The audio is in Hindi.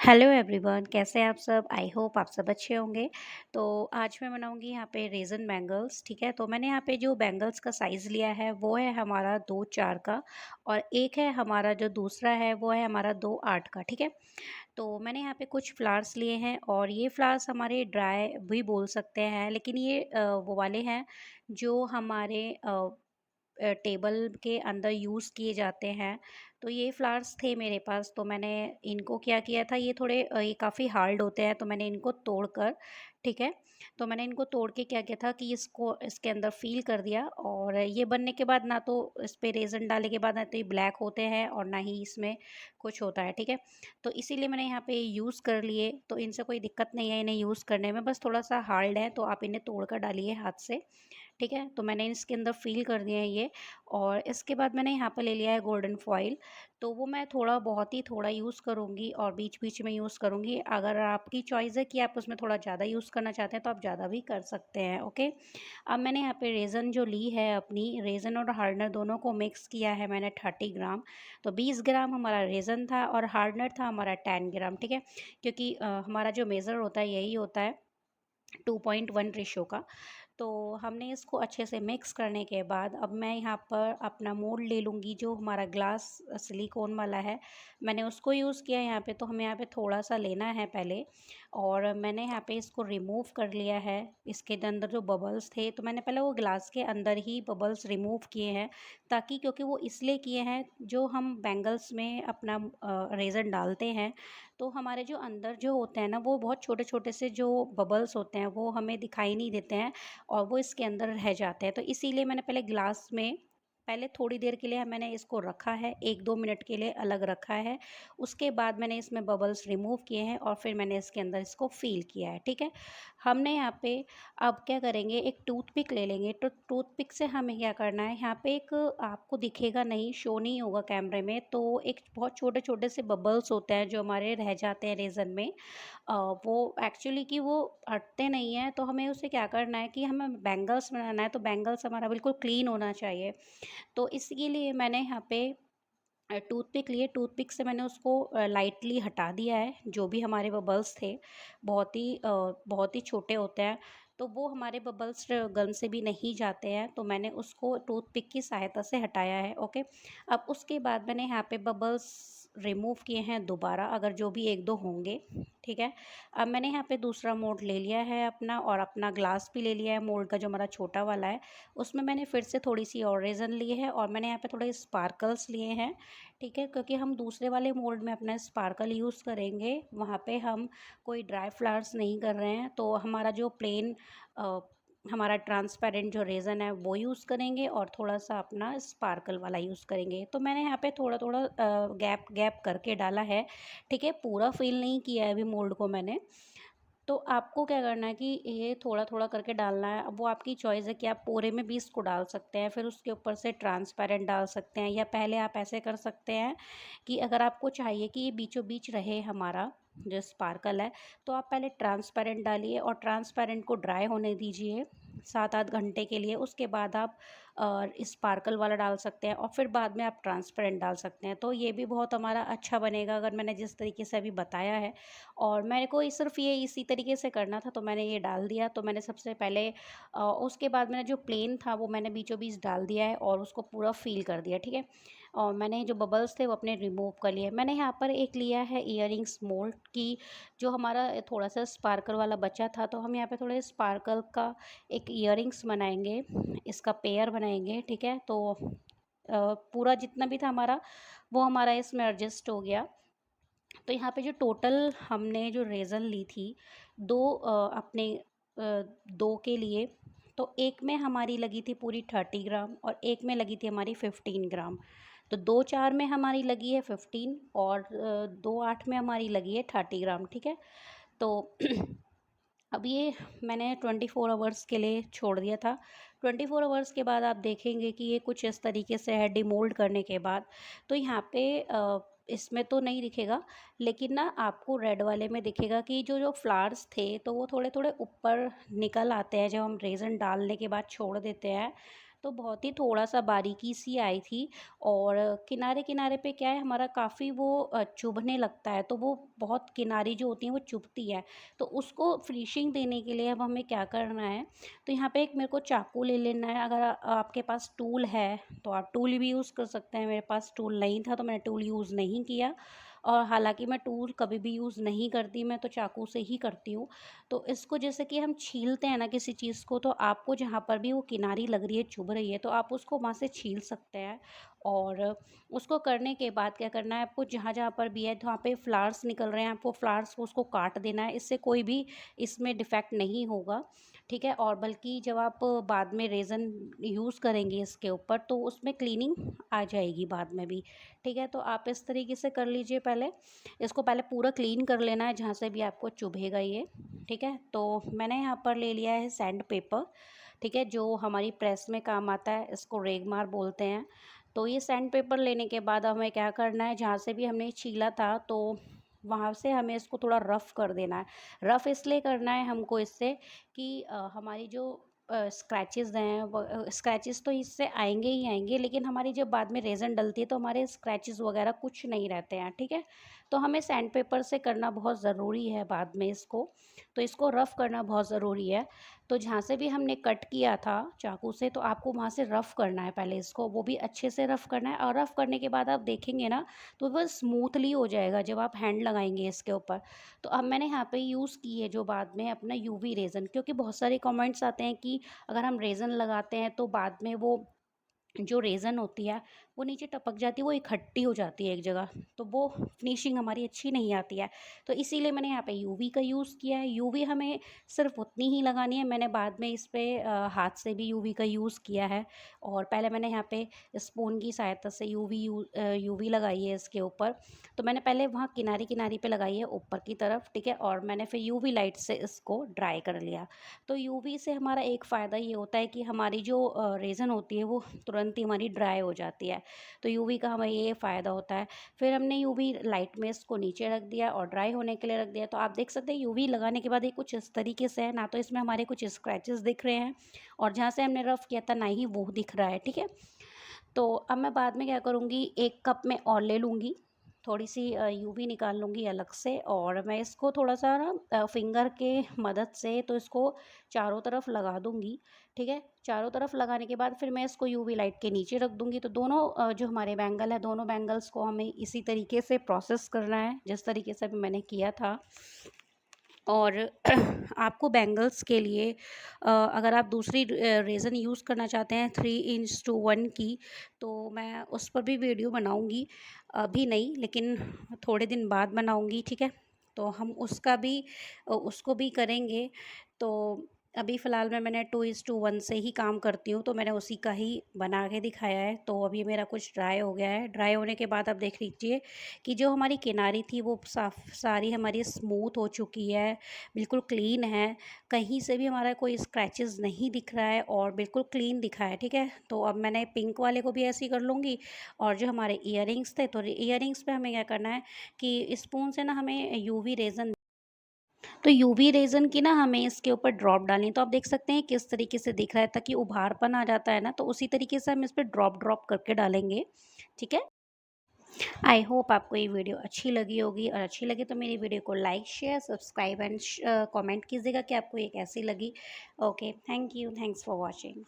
हेलो एवरीवन, कैसे हैं आप सब? आई होप आप सब अच्छे होंगे। तो आज मैं बनाऊंगी यहाँ पे रेज़न बैंगल्स। ठीक है, तो मैंने यहाँ पे जो बैंगल्स का साइज़ लिया है वो है हमारा 2 4 का, और एक है हमारा जो दूसरा है वो है हमारा 2 8 का। ठीक है, तो मैंने यहाँ पे कुछ फ्लावर्स लिए हैं, और ये फ्लावर्स हमारे ड्राई भी बोल सकते हैं, लेकिन ये वो वाले हैं जो हमारे टेबल के अंदर यूज़ किए जाते हैं। तो ये फ्लावर्स थे मेरे पास, तो मैंने इनको क्या किया था, ये थोड़े ये काफ़ी हार्ड होते हैं, तो मैंने इनको तोड़कर, ठीक है, तो मैंने इनको तोड़ के क्या किया था कि इसको इसके अंदर फ़ील कर दिया। और ये बनने के बाद ना तो इस पे रेज़न डालने के बाद ना तो ये ब्लैक होते हैं और ना ही इसमें कुछ होता है। ठीक है, तो इसीलिए मैंने यहाँ पे यूज़ कर लिए, तो इनसे कोई दिक्कत नहीं है इन्हें यूज़ करने में, बस थोड़ा-सा हार्ड है, तो आप इन्हें तोड़ कर डालिए हाथ से। ठीक है, तो मैंने इसके अंदर फ़िल कर दिया है ये। और इसके बाद मैंने यहाँ पे ले लिया है गोल्डन फॉइल, तो वो मैं थोड़ा बहुत ही थोड़ा यूज़ करूँगी और बीच-बीच में यूज़ करूँगी। अगर आपकी चॉइस है कि आप उसमें थोड़ा ज़्यादा यूज़ करना चाहते हैं तो आप ज़्यादा भी कर सकते हैं। ओके, अब मैंने यहाँ पे रेज़न जो ली है, अपनी रेज़न और हार्डनर दोनों को मिक्स किया है मैंने 30 ग्राम। तो 20 ग्राम हमारा रेज़न था और हार्डनर था हमारा 10 ग्राम। ठीक है, क्योंकि हमारा जो मेज़र होता है यही होता है 2.1 रेशो का। तो हमने इसको अच्छे से मिक्स करने के बाद अब मैं यहाँ पर अपना मोल्ड ले लूँगी, जो हमारा ग्लास सिलिकॉन वाला है, मैंने उसको यूज़ किया है यहाँ पे। तो हमें यहाँ पे थोड़ा सा लेना है पहले, और मैंने यहाँ पे इसको रिमूव कर लिया है। इसके अंदर जो बबल्स थे, तो मैंने पहले वो ग्लास के अंदर ही बबल्स रिमूव किए हैं, ताकि, क्योंकि वो इसलिए किए हैं, जो हम बैंगल्स में अपना रेज़न डालते हैं, तो हमारे जो अंदर जो होते हैं ना, वो बहुत छोटे छोटे से जो बबल्स होते हैं वो हमें दिखाई नहीं देते हैं, और वो इसके अंदर रह जाते हैं। तो इसीलिए मैंने पहले ग्लास में पहले थोड़ी देर के लिए मैंने इसको रखा है, 1 2 मिनट के लिए अलग रखा है। उसके बाद मैंने इसमें बबल्स रिमूव किए हैं और फिर मैंने इसके अंदर इसको फ़ील किया है। ठीक है, हमने यहाँ पे अब क्या करेंगे, एक टूथपिक ले लेंगे। तो टूथपिक से हमें क्या करना है, यहाँ पे एक आपको दिखेगा नहीं, शो नहीं होगा कैमरे में, तो एक बहुत छोटे छोटे से बबल्स होते हैं जो हमारे रह जाते हैं रेज़न में। वो एक्चुअली कि वो हटते नहीं हैं, तो हमें उसे क्या करना है कि हमें बैंगल्स बनाना है, तो बैंगल्स हमारा बिल्कुल क्लीन होना चाहिए। तो इसके लिए मैंने यहाँ पे टूथपिक लिए, टूथपिक से मैंने उसको लाइटली हटा दिया है, जो भी हमारे बबल्स थे। बहुत ही छोटे होते हैं, तो वो हमारे बबल्स गन से भी नहीं जाते हैं, तो मैंने उसको टूथपिक की सहायता से हटाया है। ओके, अब उसके बाद मैंने यहाँ पे बबल्स रिमूव किए हैं दोबारा, अगर जो भी 1 2 होंगे। ठीक है, अब मैंने यहाँ पे दूसरा मोल्ड ले लिया है अपना, और अपना ग्लास भी ले लिया है मोल्ड का, जो हमारा छोटा वाला है। उसमें मैंने फिर से थोड़ी सी और रेज़न ली है, और मैंने यहाँ पे थोड़े स्पार्कल्स लिए हैं। ठीक है, क्योंकि हम दूसरे वाले मोल्ड में अपना स्पार्कल यूज़ करेंगे, वहाँ पे हम कोई ड्राई फ्लावर्स नहीं कर रहे हैं, तो हमारा जो प्लेन हमारा ट्रांसपेरेंट जो रेज़न है वो यूज़ करेंगे, और थोड़ा सा अपना स्पार्कल वाला यूज़ करेंगे। तो मैंने यहाँ पे थोड़ा थोड़ा गैप गैप करके डाला है। ठीक है, पूरा फिल नहीं किया है अभी मोल्ड को मैंने। तो आपको क्या करना है कि ये थोड़ा-थोड़ा करके डालना है। अब वो आपकी चॉइस है कि आप पूरे में भी इसको डाल सकते हैं, फिर उसके ऊपर से ट्रांसपेरेंट डाल सकते हैं, या पहले आप ऐसे कर सकते हैं कि अगर आपको चाहिए कि ये बीचों-बीच रहे हमारा जो स्पार्कल है, तो आप पहले ट्रांसपेरेंट डालिए और ट्रांसपेरेंट को ड्राई होने दीजिए 7 8 घंटे के लिए। उसके बाद आप स्पार्कल वाला डाल सकते हैं, और फिर बाद में आप ट्रांसपेरेंट डाल सकते हैं। तो ये भी बहुत हमारा अच्छा बनेगा, अगर मैंने जिस तरीके से अभी बताया है। और मेरे को सिर्फ ये इसी तरीके से करना था, तो मैंने ये डाल दिया। तो मैंने सबसे पहले उसके बाद मैंने जो प्लेन था वो मैंने बीचों बीच डाल दिया है, और उसको पूरा फ़ील कर दिया। ठीक है, और मैंने जो बबल्स थे वो अपने रिमूव कर लिए। मैंने यहाँ पर एक लिया है इयररिंग्स मोल्ड की, जो हमारा थोड़ा सा स्पार्कल वाला बचा था, तो हम यहाँ पे थोड़े स्पार्कल का एक इयररिंग्स बनाएंगे, इसका पेयर बनाएंगे। ठीक है, तो पूरा जितना भी था हमारा, वो हमारा इसमें एडजस्ट हो गया। तो यहाँ पे जो टोटल हमने जो रेज़न ली थी, अपने 2 के लिए, तो एक में हमारी लगी थी पूरी 30 ग्राम, और एक में लगी थी हमारी 15 ग्राम। तो 2 4 में हमारी लगी है 15, और 2 8 में हमारी लगी है 30 ग्राम। ठीक है, तो अब ये मैंने 24 आवर्स के लिए छोड़ दिया था। 24 आवर्स के बाद आप देखेंगे कि ये कुछ इस तरीके से है डिमोल्ड करने के बाद। तो यहाँ पे इसमें तो नहीं दिखेगा, लेकिन ना आपको रेड वाले में दिखेगा कि जो जो फ्लावर्स थे, तो वो थोड़े थोड़े ऊपर निकल आते हैं जब हम रेज़न डालने के बाद छोड़ देते हैं। तो बहुत ही थोड़ा-सा बारीकी सी आई थी और किनारे-किनारे पे क्या है हमारा काफ़ी वो चुभने लगता है, तो वो बहुत किनारी जो होती हैं वो चुभती है। तो उसको फिनिशिंग देने के लिए अब हमें क्या करना है, तो यहाँ पे एक मेरे को चाकू ले लेना है। अगर आपके पास टूल है, तो आप टूल भी यूज़ कर सकते हैं। मेरे पास टूल नहीं था, तो मैंने टूल यूज़ नहीं किया और हालाँकि मैं टूल कभी भी यूज़ नहीं करती, मैं तो चाकू से ही करती हूँ। तो इसको जैसे कि हम छीलते हैं ना किसी चीज़ को, तो आपको जहाँ पर भी वो किनारी लग रही है, चुभ रही है, तो आप उसको वहाँ से छील सकते हैं। और उसको करने के बाद क्या करना है आपको, जहाँ-जहाँ पर भी है जहाँ पे फ्लावर्स निकल रहे हैं, आपको फ्लावर्स को उसको काट देना है। इससे कोई भी इसमें डिफ़ेक्ट नहीं होगा, ठीक है? और बल्कि जब आप बाद में रेज़न यूज़ करेंगे इसके ऊपर, तो उसमें क्लीनिंग आ जाएगी बाद में भी, ठीक है? तो आप इस तरीके से कर लीजिए पहले। इसको पहले पूरा क्लीन कर लेना है जहाँ से भी आपको चुभेगा ये, ठीक है? तो मैंने यहाँ पर ले लिया है सैंड पेपर, ठीक है? जो हमारी प्रेस में काम आता है, इसको रेगमार बोलते हैं। तो ये सैंड पेपर लेने के बाद हमें क्या करना है, जहाँ से भी हमने छीला था, तो वहाँ से हमें इसको थोड़ा रफ़ कर देना है। रफ़ इसलिए करना है हमको इससे कि हमारी जो स्क्रैचेज़ हैं, स्क्रैचेज़ तो इससे आएँगे ही आएँगे, लेकिन हमारी जब बाद में रेज़न डलती है तो हमारे स्क्रैचेज़ वगैरह कुछ नहीं रहते हैं, ठीक है? तो हमें सैंड पेपर से करना बहुत ज़रूरी है बाद में इसको, तो इसको रफ़ करना बहुत ज़रूरी है। तो जहाँ से भी हमने कट किया था चाकू से, तो आपको वहाँ से रफ़ करना है पहले इसको, वो भी अच्छे से रफ़ करना है और रफ़ करने के बाद आप देखेंगे ना, तो वो स्मूथली हो जाएगा जब आप हैंड लगाएँगे इसके ऊपर। तो अब मैंने यहाँ पे यूज़ की है जो बाद में अपना यूवी रेज़न, क्योंकि बहुत सारे कमेंट्स आते हैं कि अगर हम रेज़न लगाते हैं तो बाद में वो जो रेज़न होती है वो नीचे टपक जाती है, वो इकट्ठी हो जाती है एक जगह, तो वो फिनिशिंग हमारी अच्छी नहीं आती है। तो इसीलिए मैंने यहाँ पे यूवी का यूज़ किया है। यूवी हमें सिर्फ उतनी ही लगानी है, मैंने बाद में इस पे हाथ से भी यूवी का यूज़ किया है और पहले मैंने यहाँ पे स्पून की सहायता से यूवी लगाई है इसके ऊपर। तो मैंने पहले वहाँ किनारी-किनारी पे लगाई है ऊपर की तरफ, ठीक है? और मैंने फिर यूवी लाइट से इसको ड्राई कर लिया। तो यूवी से हमारा एक फ़ायदा ये होता है कि हमारी जो रेज़न होती है वो तुरंत ही हमारी ड्राई हो जाती है। तो यूवी का हमें ये फ़ायदा होता है। फिर हमने यूवी लाइट में इसको नीचे रख दिया और ड्राई होने के लिए रख दिया। तो आप देख सकते हैं यूवी लगाने के बाद ये कुछ इस तरीके से है, ना तो इसमें हमारे कुछ स्क्रैचेस दिख रहे हैं और जहाँ से हमने रफ़ किया था ना ही वो दिख रहा है, ठीक है? तो अब मैं बाद में क्या करूँगी, 1 कप में और ले लूँगी, थोड़ी-सी यूवी निकाल लूँगी अलग से और मैं इसको थोड़ा-सा ना फ़िंगर के मदद से तो इसको चारों तरफ लगा दूँगी, ठीक है? चारों तरफ लगाने के बाद फिर मैं इसको यूवी लाइट के नीचे रख दूँगी, तो दोनों जो हमारे बैंगल हैं, दोनों बैंगल्स को हमें इसी तरीके से प्रोसेस करना है, जिस तरीके से अभी मैंने किया था। और आपको बैंगल्स के लिए अगर आप दूसरी रेज़न यूज़ करना चाहते हैं 3:1 की, तो मैं उस पर भी वीडियो बनाऊँगी। अभी नहीं, लेकिन थोड़े दिन बाद बनाऊँगी, ठीक है? तो हम उसको भी करेंगे। तो अभी फ़िलहाल में मैंने 2:1 से ही काम करती हूँ, तो मैंने उसी का ही बना के दिखाया है। तो अभी मेरा कुछ ड्राई हो गया है। ड्राई होने के बाद आप देख लीजिए कि जो हमारी किनारी थी वो सारी हमारी स्मूथ हो चुकी है, बिल्कुल क्लीन है, कहीं से भी हमारा कोई स्क्रैचेस नहीं दिख रहा है और बिल्कुल क्लीन दिखा है, ठीक है? तो अब मैंने पिंक वाले को भी ऐसे ही कर लूँगी और जो हमारे इयररिंग्स थे, तो इयररिंग्स पे हमें क्या करना है कि स्पून से ना हमें यूवी रेज़न, तो यूवी रेज़न की ना हमें इसके ऊपर ड्रॉप डालनी है। तो आप देख सकते हैं किस तरीके से दिख रहा है, ताकि उभारपन आ जाता है ना, तो उसी तरीके से हम इस पे ड्रॉप करके डालेंगे, ठीक है? आई होप आपको ये वीडियो अच्छी लगी होगी और अच्छी लगी तो मेरी वीडियो को like, share, subscribe and comment कीजिएगा कि आपको ये कैसी लगी। Okay, thank you, thanks for watching.